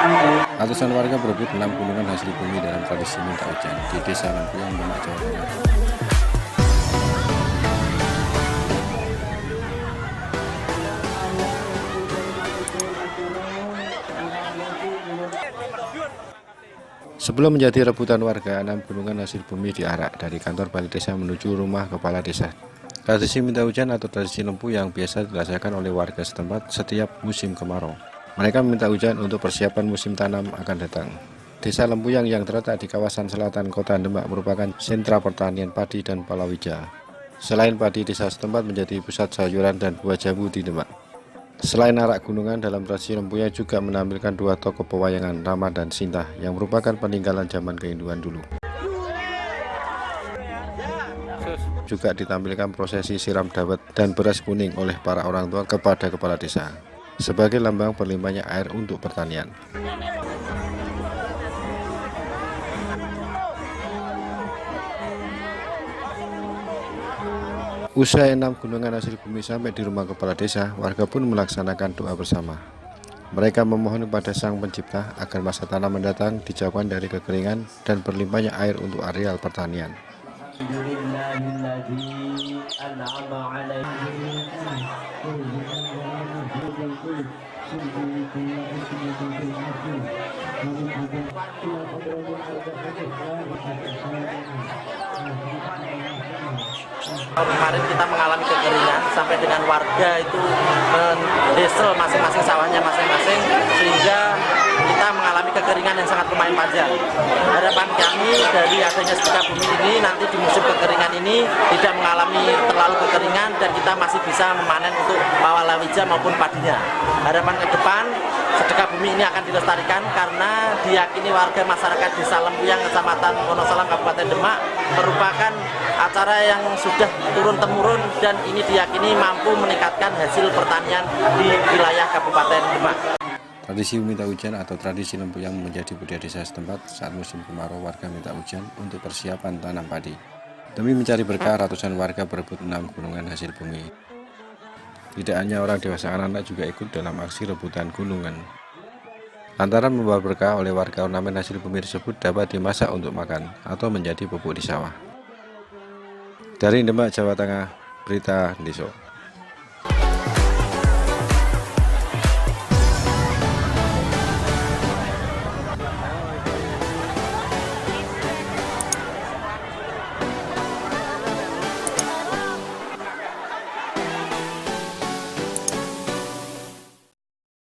Ratusan warga berebut 6 gunungan hasil bumi dalam tradisi minta hujan di Desa Lempuyang, Demak, Jawa Tengah. Sebelum menjadi rebutan warga, 6 gunungan hasil bumi diarak dari kantor balai desa menuju rumah kepala desa. Tradisi minta hujan atau tradisi lempu yang biasa dirasakan oleh warga setempat setiap musim kemarau. Mereka meminta hujan untuk persiapan musim tanam akan datang. Desa Lempuyang yang terletak di kawasan selatan kota Demak merupakan sentra pertanian padi dan palawija. Selain padi, desa setempat menjadi pusat sayuran dan buah jambu di Demak. Selain arak gunungan, dalam tradisi Lempuyang juga menampilkan 2 tokoh pewayangan, Rama dan Sinta, yang merupakan peninggalan zaman kehinduan dulu. Juga ditampilkan prosesi siram dawet dan beras kuning oleh para orang tua kepada kepala desa, sebagai lambang berlimpahnya air untuk pertanian. Usai 6 gunungan hasil bumi sampai di rumah kepala desa, warga pun melaksanakan doa bersama. Mereka memohon kepada Sang Pencipta agar masa tanam mendatang dijauhkan dari kekeringan dan berlimpahnya air untuk areal pertanian. Kemarin kita mengalami kekeringan sampai dengan warga itu mendesel masing-masing sawahnya masing-masing, sehingga kita mengalami kekeringan yang sangat lumayan panjang. Harapan kami dari adanya setrika bumi ini nanti di musim kekeringan ini tidak mengalami terlalu kekeringan dan kita masih bisa memanen untuk palawija maupun padinya. Harapan ke depan sedekah bumi ini akan dilestarikan karena diyakini warga masyarakat Desa Lempuyang, Kecamatan Wonosalam, Kabupaten Demak merupakan acara yang sudah turun-temurun dan ini diyakini mampu meningkatkan hasil pertanian di wilayah Kabupaten Demak. Tradisi minta hujan atau tradisi Lempuyang menjadi budaya desa setempat. Saat musim kemarau, warga minta hujan untuk persiapan tanam padi. Demi mencari berkah, ratusan warga berebut 6 gunungan hasil bumi. Tidak hanya orang dewasa, anak-anak juga ikut dalam aksi rebutan gunungan. Lantaran membawa berkah oleh warga, ornamen hasil bumi tersebut dapat dimasak untuk makan atau menjadi pupuk di sawah. Dari Demak, Jawa Tengah, Berita Deso.